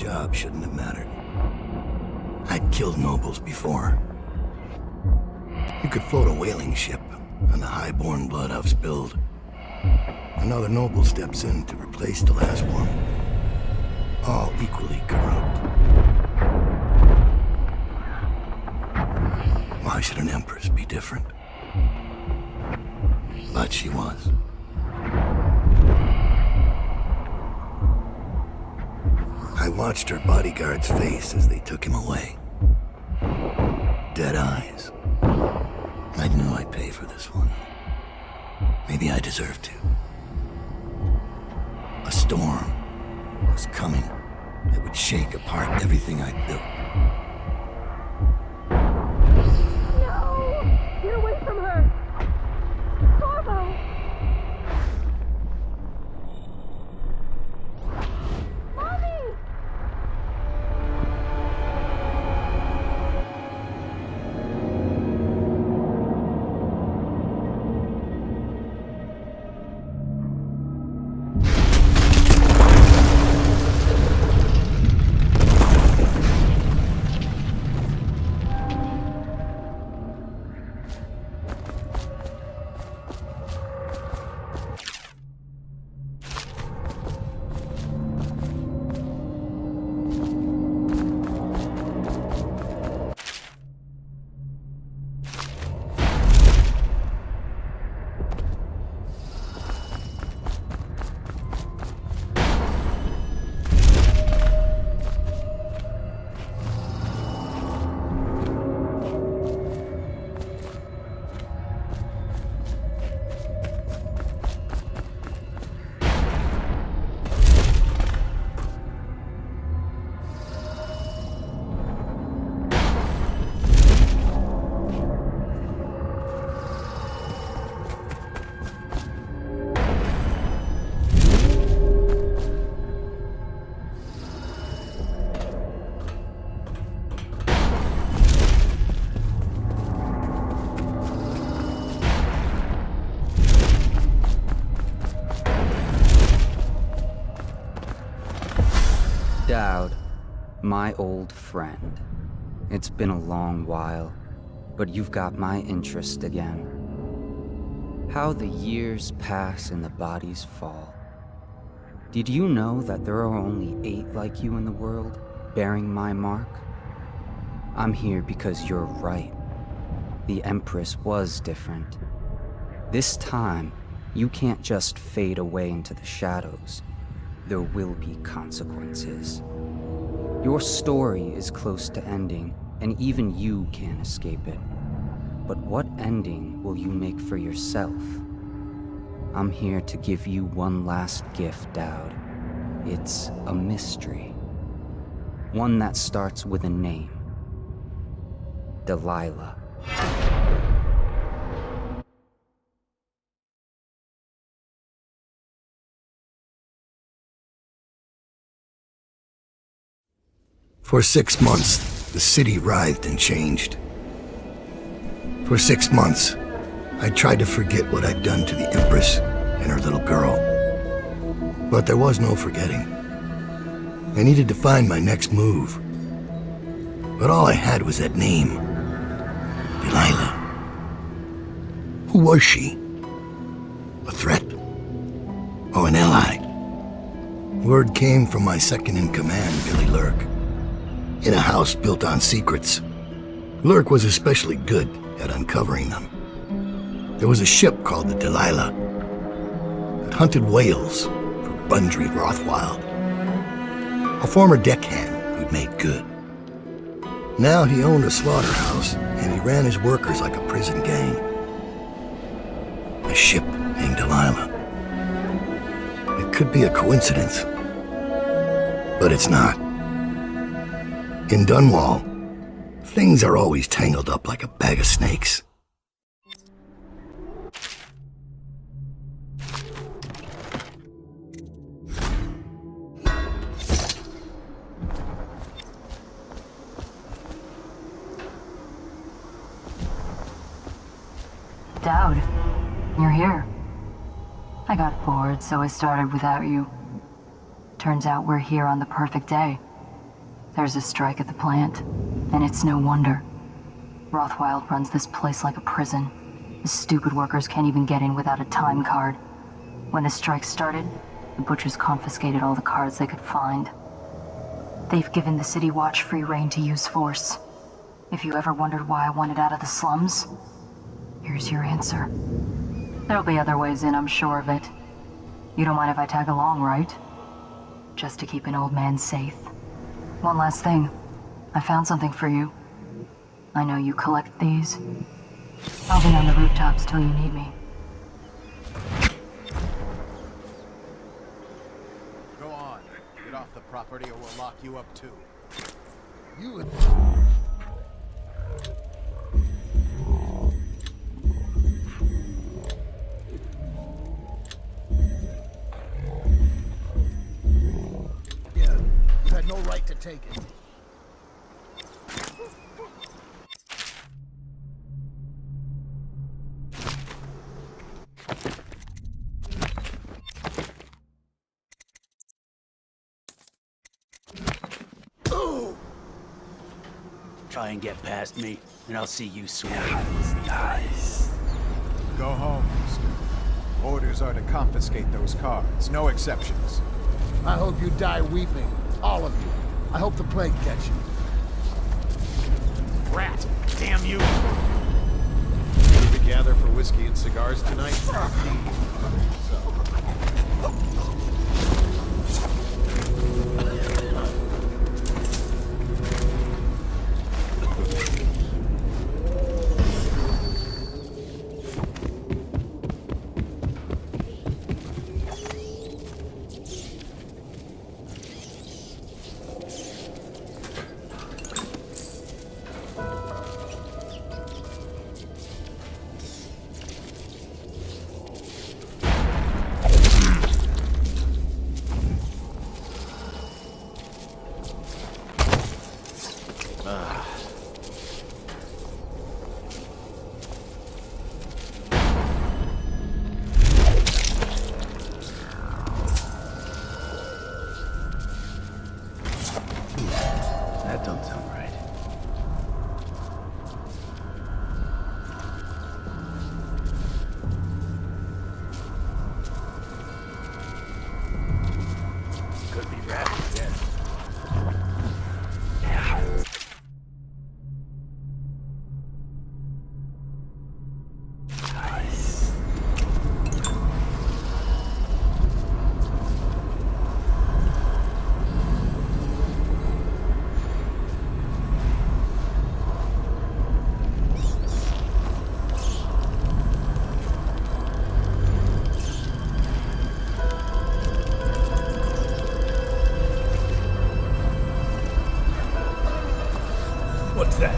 job shouldn't have mattered. I'd killed nobles before. You could float a whaling ship on the high-born blood I've spilled. Another noble steps in to replace the last one. All equally corrupt. Why should an empress be different? But she was. I watched her bodyguard's face as they took him away. Dead eyes. I knew I'd pay for this one. Maybe I deserved to. A storm was coming that would shake apart everything I'd built. No! Get away from her! Corvo! Mommy! Dowd, my old friend. It's been a long while, but you've got my interest again. How the years pass and the bodies fall. Did you know that there are only 8 like you in the world, bearing my mark? I'm here because you're right. The Empress was different. This time, you can't just fade away into the shadows. There will be consequences. Your story is close to ending, and even you can't escape it. But what ending will you make for yourself? I'm here to give you one last gift, Dowd. It's a mystery. One that starts with a name. Delilah. For 6 months, the city writhed and changed. For 6 months, I tried to forget what I'd done to the Empress and her little girl. But there was no forgetting. I needed to find my next move. But all I had was that name. Delilah. Who was she? A threat? Or an ally? Word came from my second-in-command, Billy Lurk. In a house built on secrets, Lurk was especially good at uncovering them. There was a ship called the Delilah that hunted whales for Bundry Rothwild, a former deckhand who'd made good. Now he owned a slaughterhouse, and he ran his workers like a prison gang. A ship named Delilah. It could be a coincidence, but it's not. In Dunwall, things are always tangled up like a bag of snakes. Dowd, you're here. I got bored, so I started without you. Turns out we're here on the perfect day. There's a strike at the plant, and it's no wonder. Rothwild runs this place like a prison. The stupid workers can't even get in without a time card. When the strike started, the butchers confiscated all the cards they could find. They've given the City Watch free rein to use force. If you ever wondered why I wanted out of the slums, here's your answer. There'll be other ways in, I'm sure of it. You don't mind if I tag along, right? Just to keep an old man safe. One last thing. I found something for you. I know you collect these. I'll be on the rooftops till you need me. Go on. Get off the property or we'll lock you up too. You... Yeah, you had no right to take it. Try and get past me, and I'll see you swing. Nice. Go home, mister. Orders are to confiscate those cards, no exceptions. I hope you die weeping. All of you. I hope the plague gets you. Rat! Damn you! Ready to gather for whiskey and cigars tonight? That don't sound right. Could be rabbits, yeah. Nice. What's that?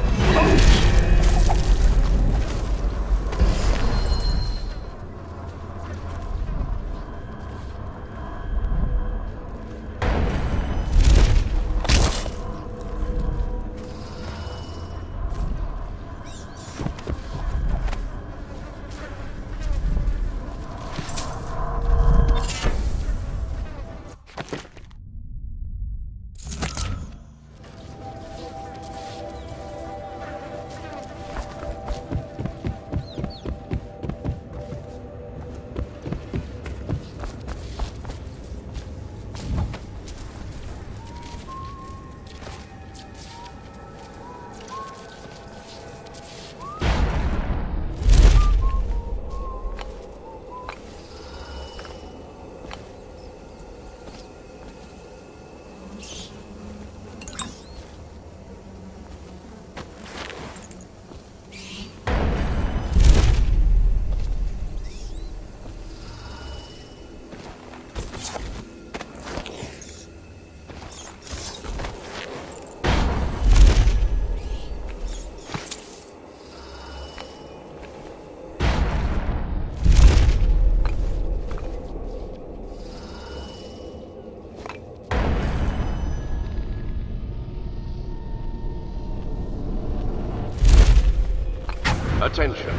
Attention.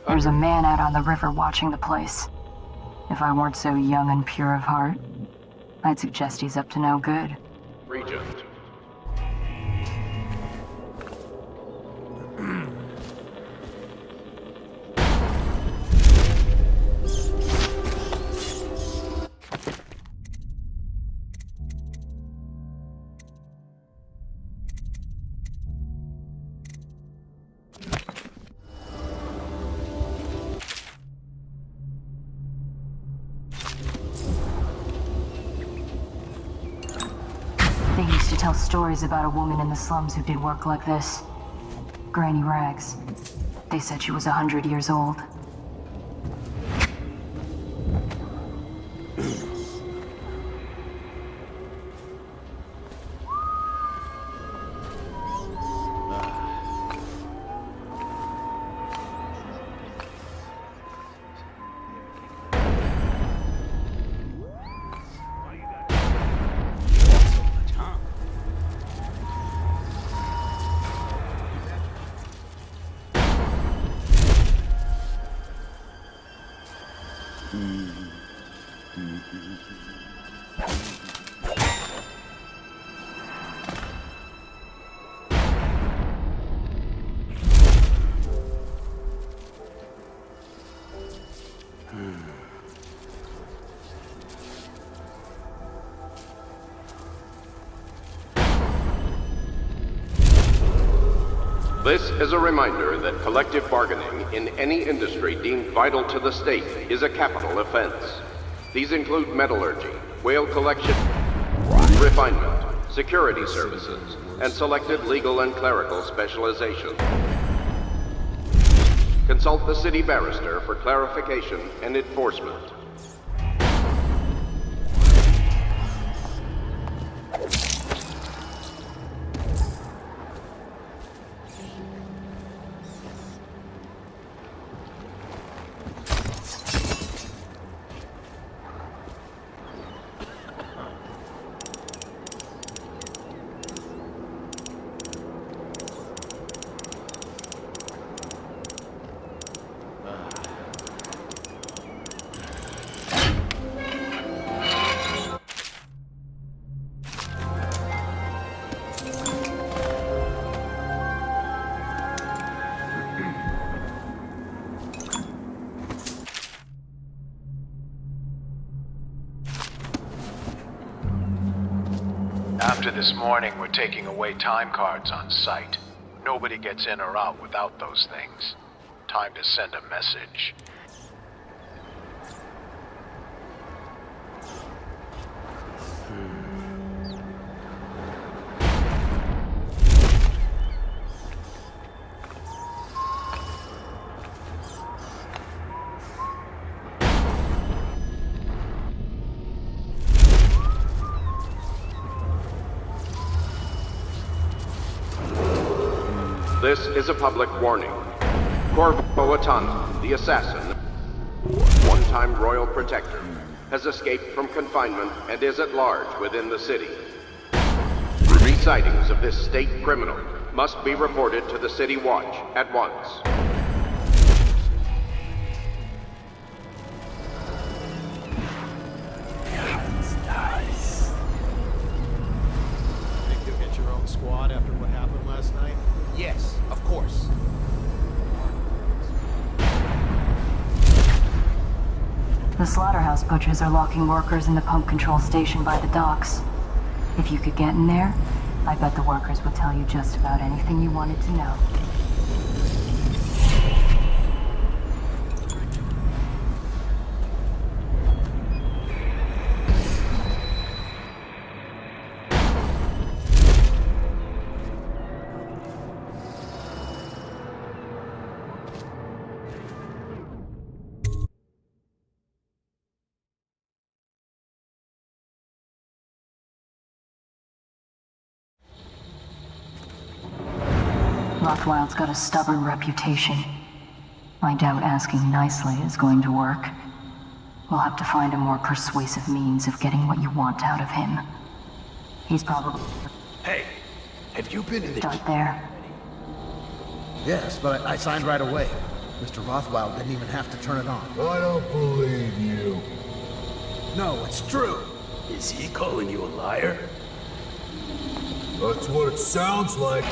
There's a man out on the river watching the place. If I weren't so young and pure of heart, I'd suggest he's up to no good. Regent. to tell stories about a woman in the slums who did work like this. Granny Rags. They said she was 100 years old. This is a reminder that collective bargaining in any industry deemed vital to the state is a capital offense. These include metallurgy, whale collection, refinement, security services, and selected legal and clerical specialization. Consult the city barrister for clarification and enforcement. After this morning, we're taking away time cards on site. Nobody gets in or out without those things. Time to send a message. This is a public warning. Corvo Atana, the assassin, one-time royal protector, has escaped from confinement and is at large within the city. Repeat sightings of this state criminal must be reported to the City Watch at once. Think you'll get your own squad after what happened last night? Yes, of course. The slaughterhouse butchers are locking workers in the pump control station by the docks. If you could get in there, I bet the workers would tell you just about anything you wanted to know. Rothwild's got a stubborn reputation. I doubt asking nicely is going to work. We'll have to find a more persuasive means of getting what you want out of him. He's probably... Hey, have you been in the... Start there. Yes, but I signed right away. Mr. Rothwild didn't even have to turn it on. I don't believe you. No, it's true. Is he calling you a liar? That's what it sounds like.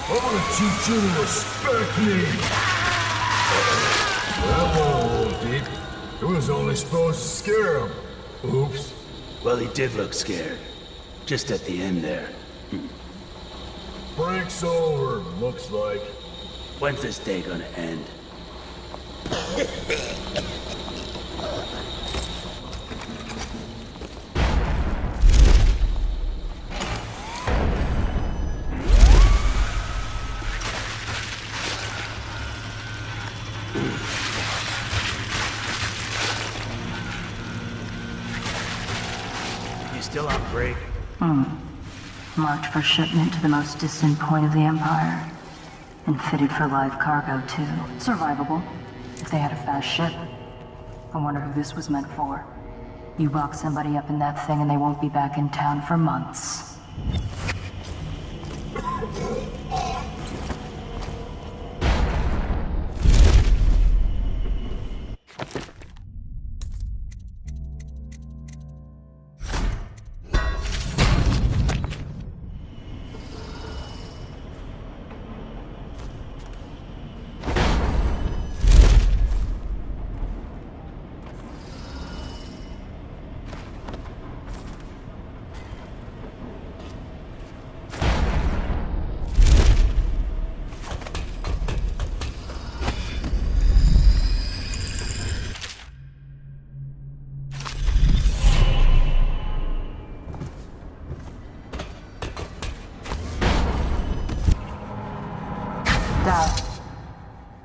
I'm gonna teach you to respect me. That went a little deep. It was only supposed to scare him. Oops. Well, he did look scared. Just at the end there. Break's over, looks like. When's this day gonna end? still on break. Marked for shipment to the most distant point of the Empire. And fitted for live cargo, too. Survivable, if they had a fast ship. I wonder who this was meant for. You box somebody up in that thing and they won't be back in town for months.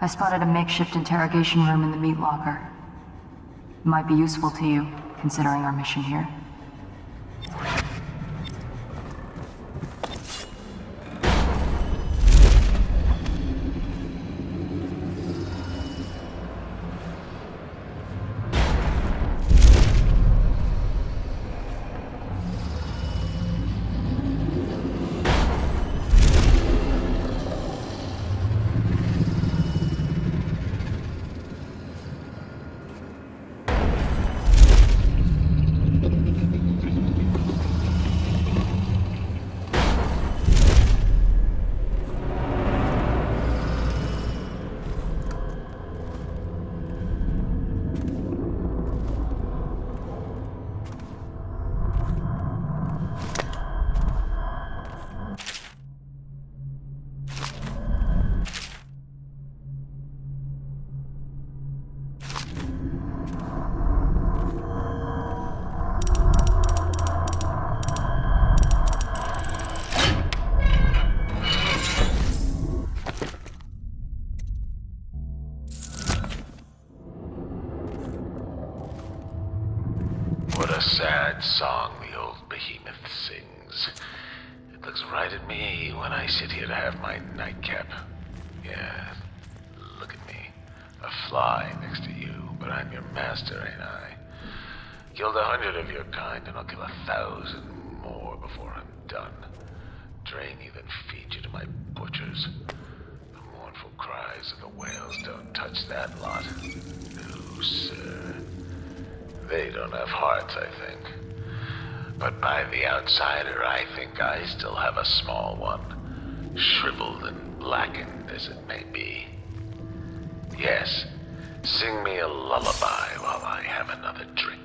I spotted a makeshift interrogation room in the meat locker. It might be useful to you, considering our mission here. Sad song the old behemoth sings. It looks right at me when I sit here to have my nightcap. Yeah, look at me. A fly next to you, but I'm your master, ain't I? Killed 100 of your kind, and I'll kill 1,000 more before I'm done. Drain you, then feed you to my butchers. The mournful cries of the whales don't touch that lot. No, sir. They don't have hearts, I think. But by the outsider, I think I still have a small one. Shriveled and blackened as it may be. Yes, sing me a lullaby while I have another drink.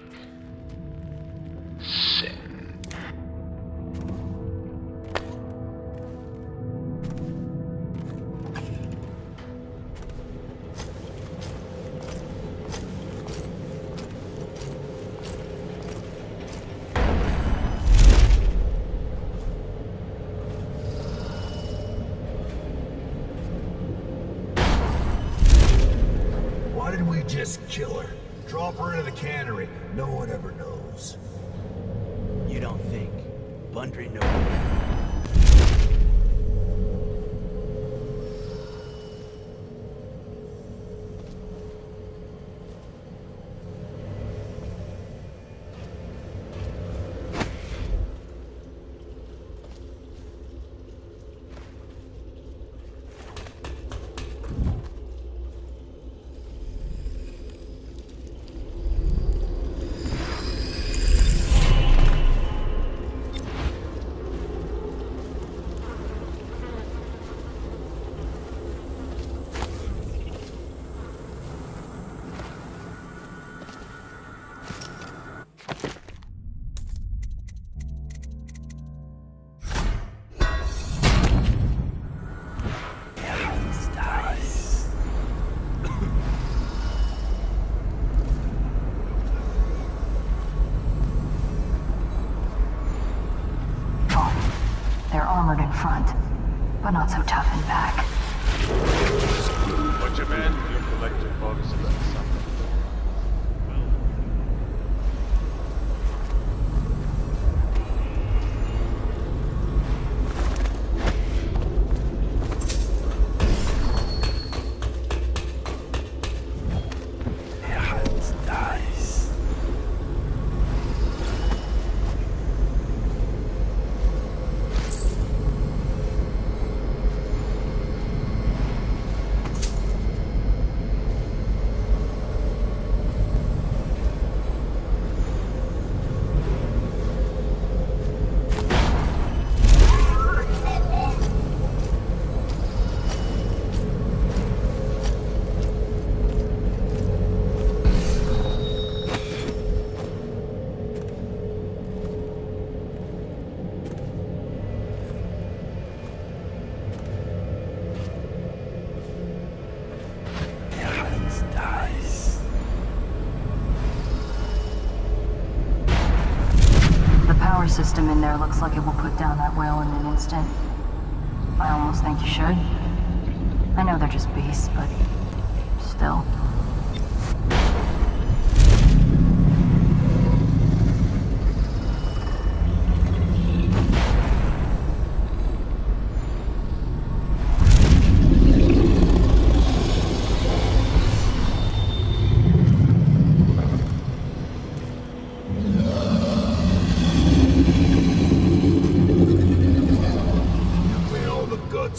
Sing. Just kill her. Drop her into the cannery. No one ever knows. You don't think Bundry knows? Armored in front, but not so tough in back. What you meant? You collect your bonuses and something. sewer system in there looks like it will put down that whale in an instant. I almost think you should. I know they're just beasts, but still.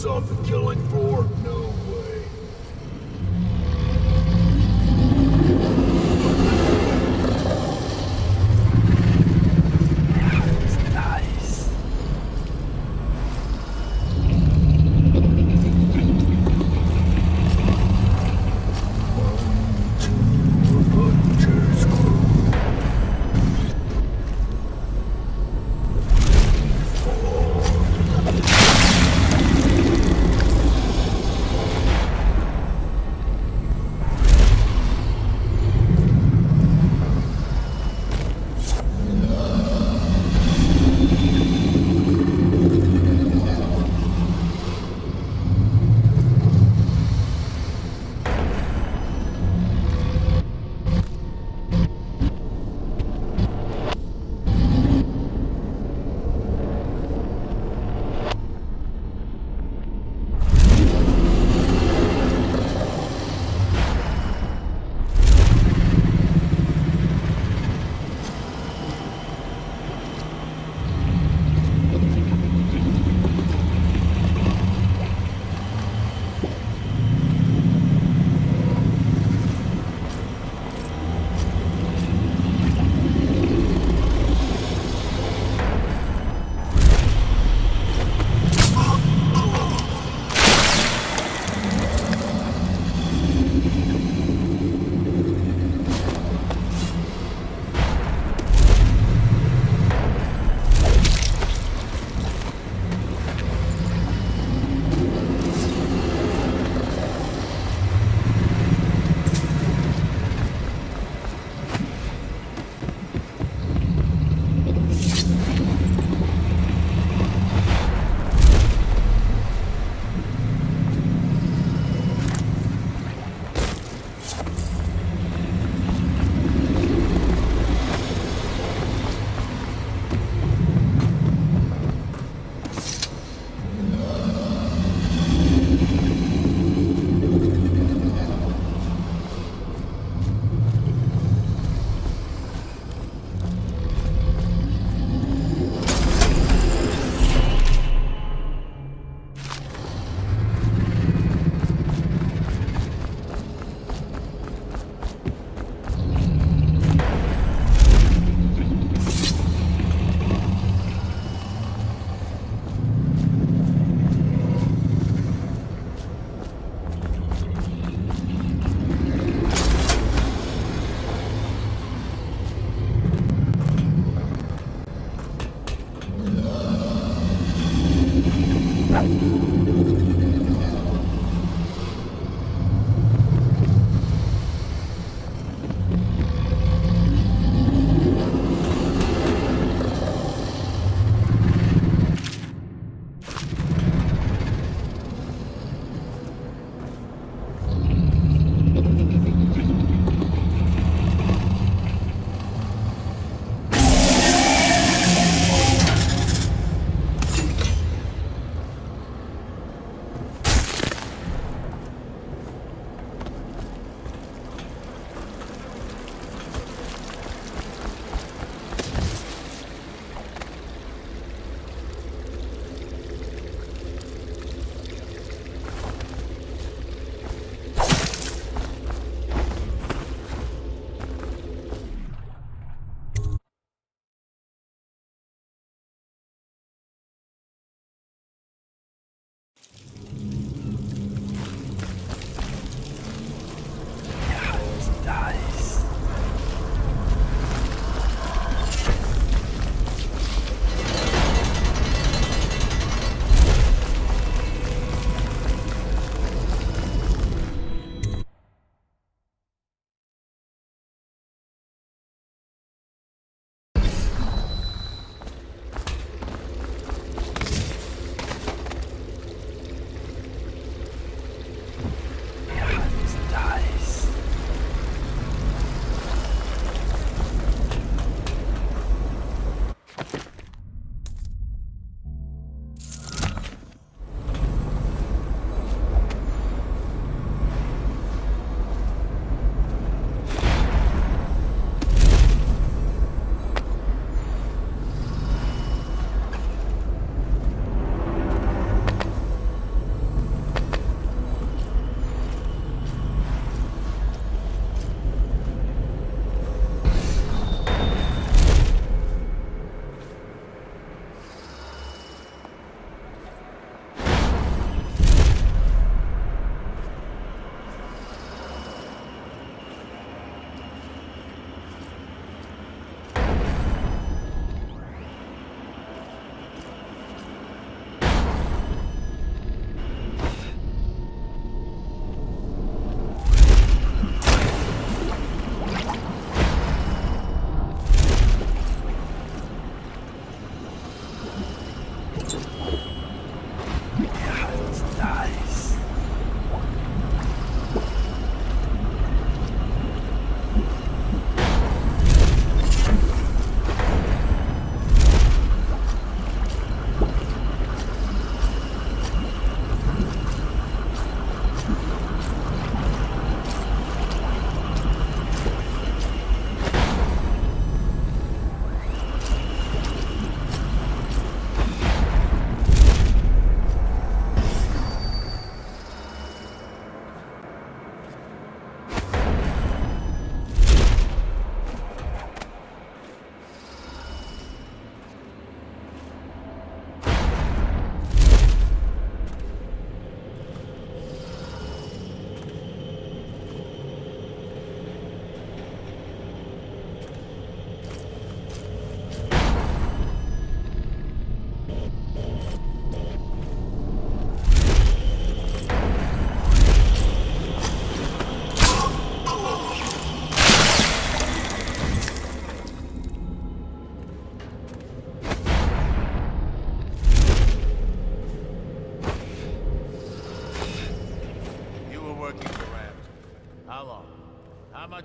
Off the killing floor? No way.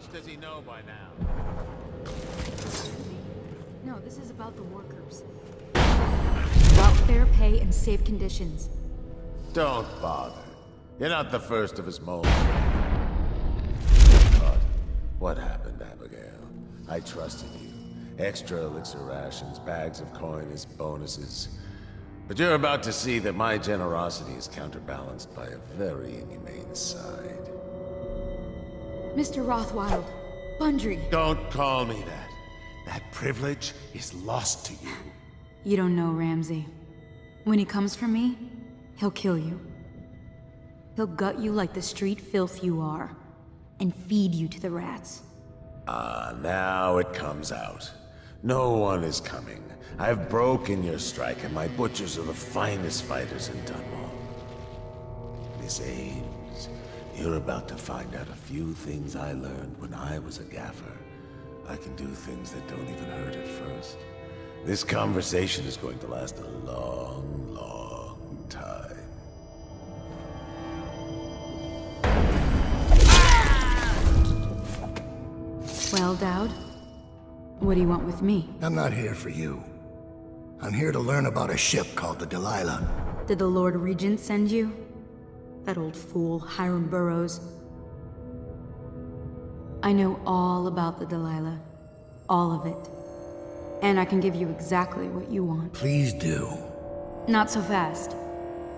much does he know by now? No, this is about the workers. About fair pay and safe conditions. Don't bother. You're not the first of his moments. But what happened, Abigail? I trusted you. Extra elixir rations, bags of coin as bonuses. But you're about to see that my generosity is counterbalanced by a very inhumane side. Mr. Rothwild, Bundry. Don't call me that. That privilege is lost to you. You don't know Ramsey. When he comes for me, he'll kill you. He'll gut you like the street filth you are, and feed you to the rats. Ah, now it comes out. No one is coming. I've broken your strike, and my butchers are the finest fighters in Dunwall. Miss Ames, you're about to find out a few things I learned when I was a gaffer. I can do things that don't even hurt at first. This conversation is going to last a long, long time. Well, Dowd, what do you want with me? I'm not here for you. I'm here to learn about a ship called the Delilah. Did the Lord Regent send you? That old fool, Hiram Burrows. I know all about the Delilah. All of it. And I can give you exactly what you want. Please do. Not so fast.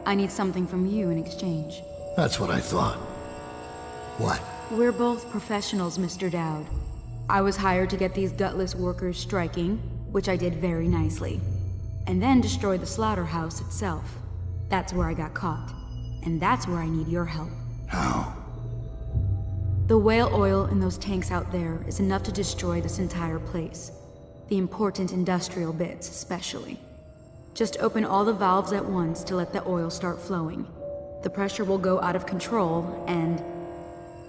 I need something from you in exchange. That's what I thought. What? We're both professionals, Mr. Dowd. I was hired to get these gutless workers striking, which I did very nicely. And then destroy the slaughterhouse itself. That's where I got caught. And that's where I need your help. How? The whale oil in those tanks out there is enough to destroy this entire place. The important industrial bits, especially. Just open all the valves at once to let the oil start flowing. The pressure will go out of control, and...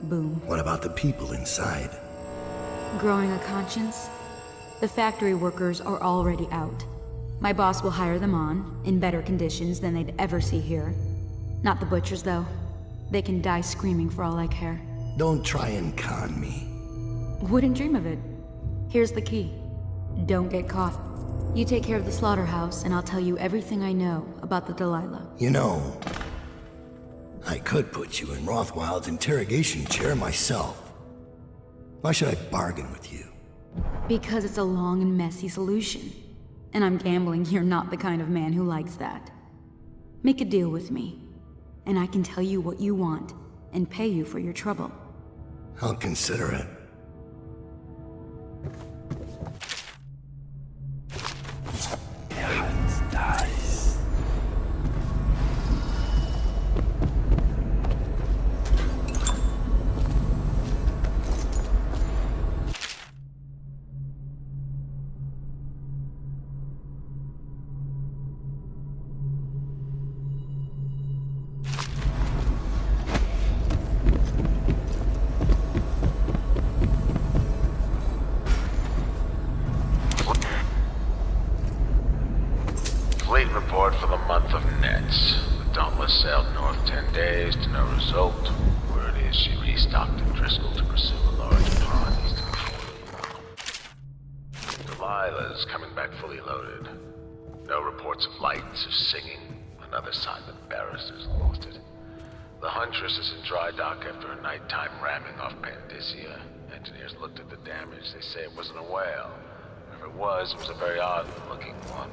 boom. What about the people inside? Growing a conscience? The factory workers are already out. My boss will hire them on, in better conditions than they'd ever see here. Not the butchers, though. They can die screaming for all I care. Don't try and con me. Wouldn't dream of it. Here's the key. Don't get caught. You take care of the slaughterhouse, and I'll tell you everything I know about the Delilah. You know, I could put you in Rothwild's interrogation chair myself. Why should I bargain with you? Because it's a long and messy solution. And I'm gambling you're not the kind of man who likes that. Make a deal with me, and I can tell you what you want, and pay you for your trouble. I'll consider it. Fleet report for the month of Nets. The Dauntless sailed north 10 days to no result. Word is she restocked at Driscoll to pursue a large pond east of the fort. Delilah's coming back fully loaded. No reports of lights or singing. Another sign that barristers lost it. The Huntress is in dry dock after a nighttime ramming off Pandyssia. Engineers looked at the damage. They say it wasn't a whale. If it was a very odd-looking one.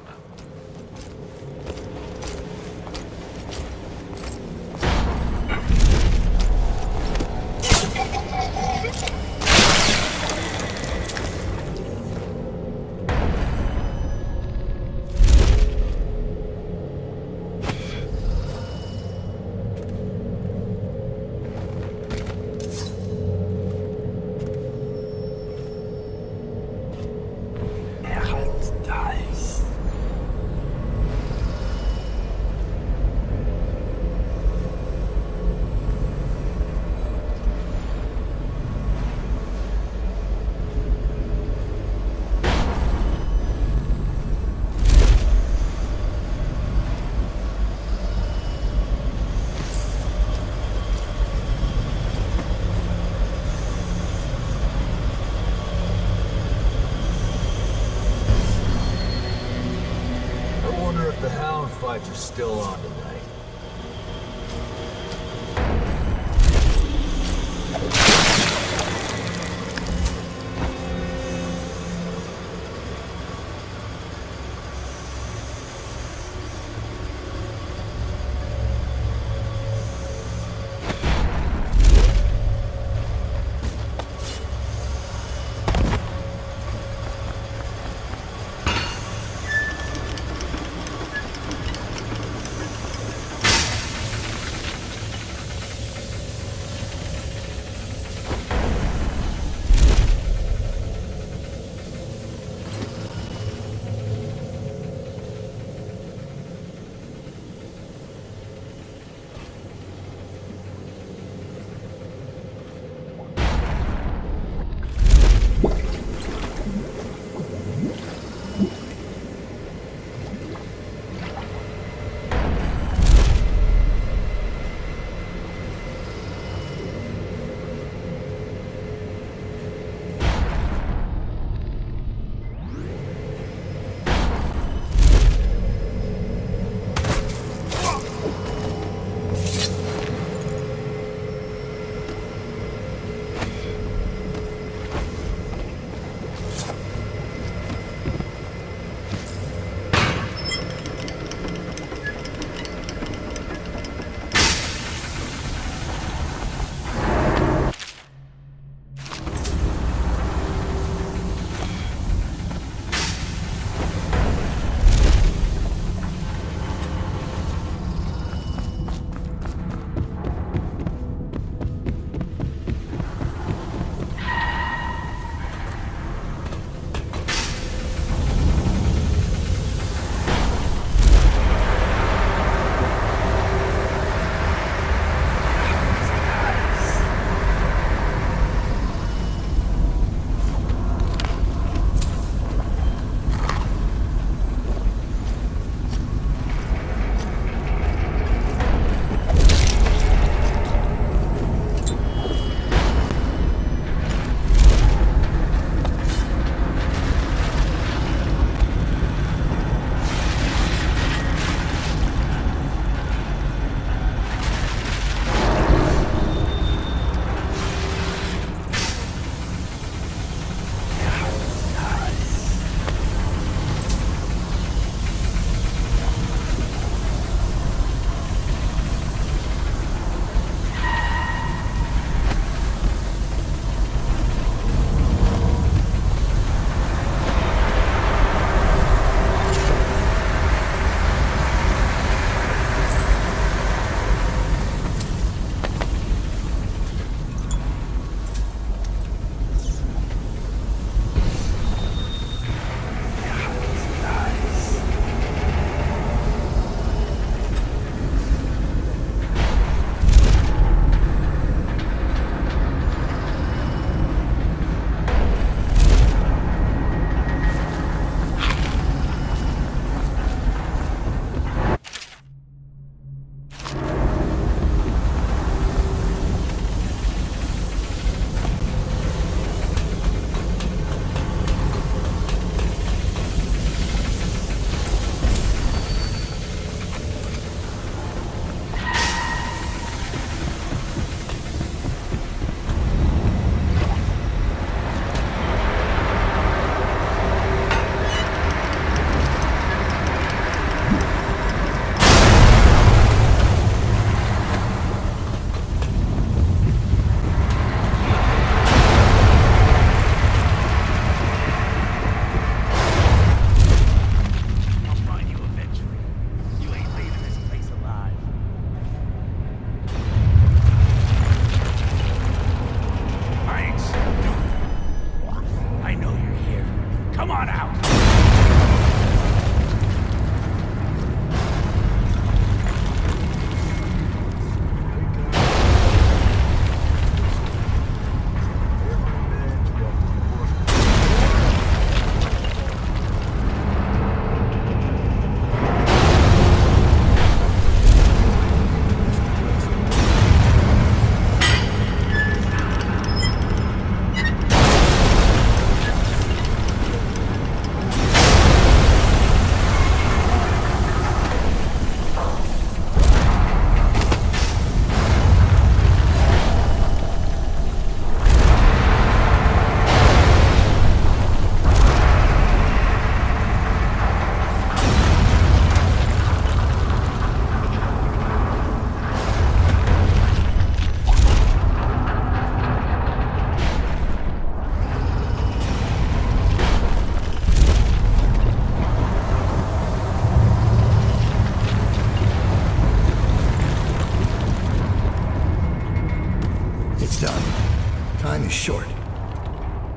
lights are still on tonight.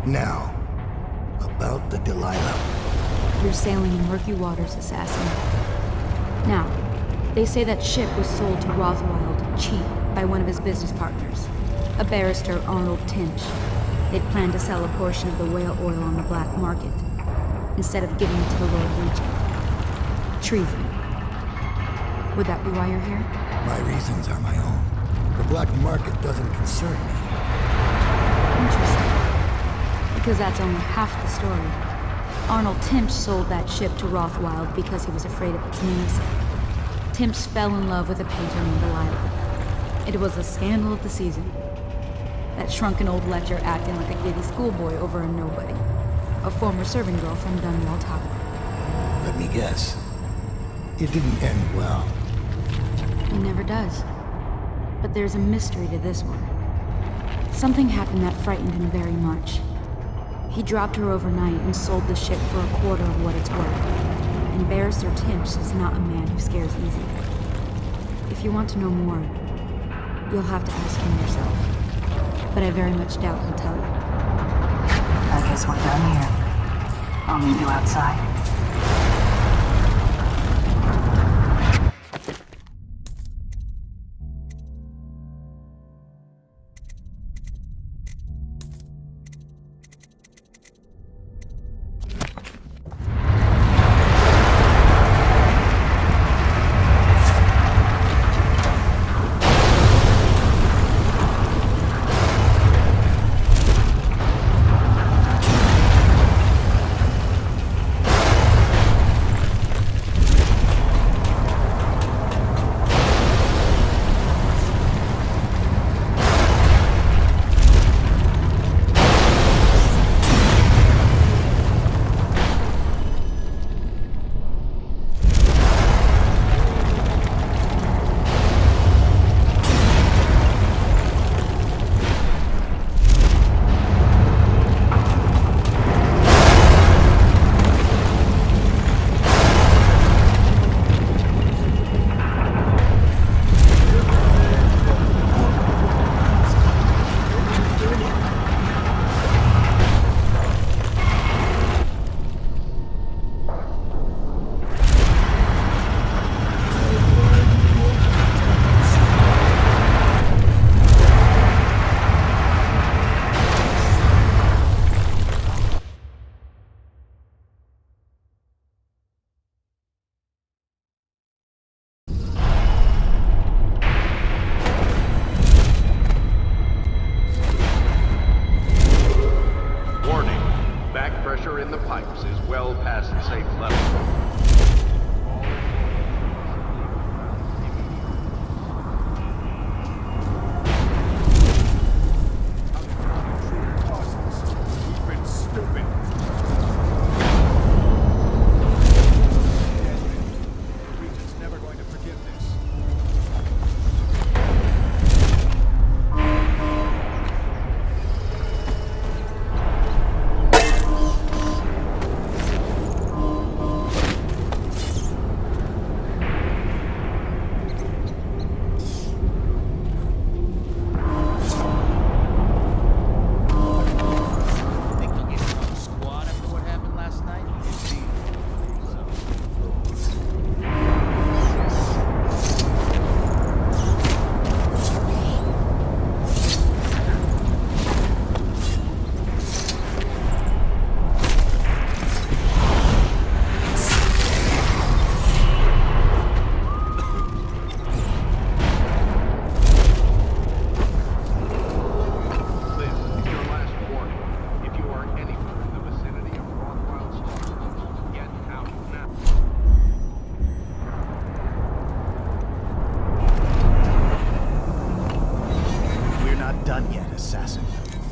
Now, about the Delilah. You're sailing in murky waters, assassin. Now, they say that ship was sold to Rothwild cheap by one of his business partners, a barrister Arnold Timsh. They'd planned to sell a portion of the whale oil on the black market, instead of giving it to the Lord Regent. Treason. Would that be why you're here? My reasons are my own. The black market doesn't concern me. Interesting. Because that's only half the story. Arnold Timsh sold that ship to Rothwild because he was afraid of its namesake. Timsh fell in love with a painter named Delilah. It was the scandal of the season. That shrunken old lecher acting like a giddy schoolboy over a nobody. A former serving girl from Dunwall Tower. Let me guess. It didn't end well. It never does. But there's a mystery to this one. Something happened that frightened him very much. He dropped her overnight and sold the ship for a quarter of what it's worth. And Barrister Timsh is not a man who scares easy. If you want to know more, you'll have to ask him yourself. But I very much doubt he'll tell you. I guess we're done here. I'll meet you outside. Pressure in the pipes is well past safe level.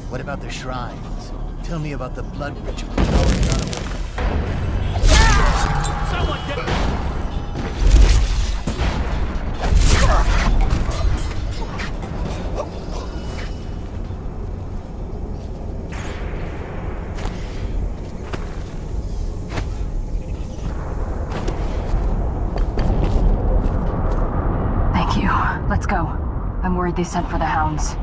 What about the shrines? Tell me about the blood ritual. Someone get it! Thank you. Let's go. I'm worried they sent for the hounds.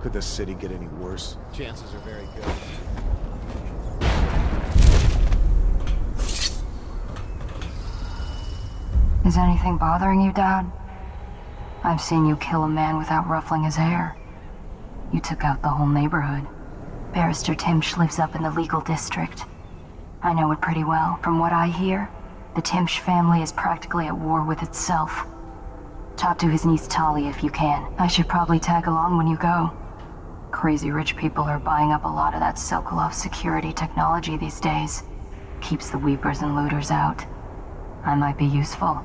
Could the city get any worse? Chances are very good. Is anything bothering you, Dad? I've seen you kill a man without ruffling his hair. You took out the whole neighborhood. Barrister Timsh lives up in the legal district. I know it pretty well. From what I hear, the Timsh family is practically at war with itself. Talk to his niece Talia if you can. I should probably tag along when you go. Crazy rich people are buying up a lot of that Sokolov security technology these days. Keeps the weepers and looters out. I might be useful.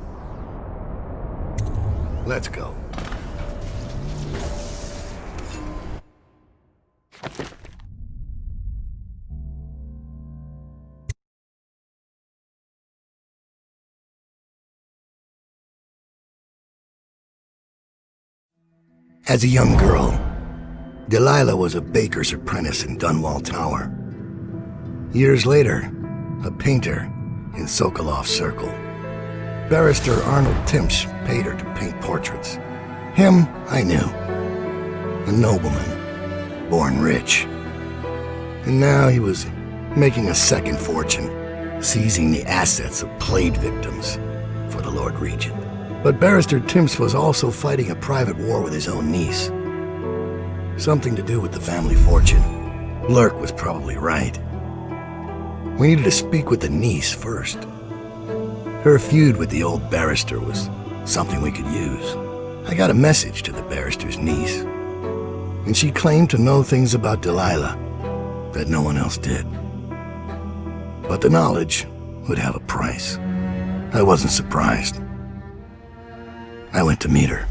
Let's go. As a young girl, Delilah was a baker's apprentice in Dunwall Tower. Years later, a painter in Sokolov's circle. Barrister Arnold Timsh paid her to paint portraits. Him, I knew. A nobleman, born rich. And now he was making a second fortune, seizing the assets of plague victims for the Lord Regent. But Barrister Timsh was also fighting a private war with his own niece. Something to do with the family fortune. Lurk was probably right. We needed to speak with the niece first. Her feud with the old barrister was something we could use. I got a message to the barrister's niece, and she claimed to know things about Delilah that no one else did. But the knowledge would have a price. I wasn't surprised. I went to meet her.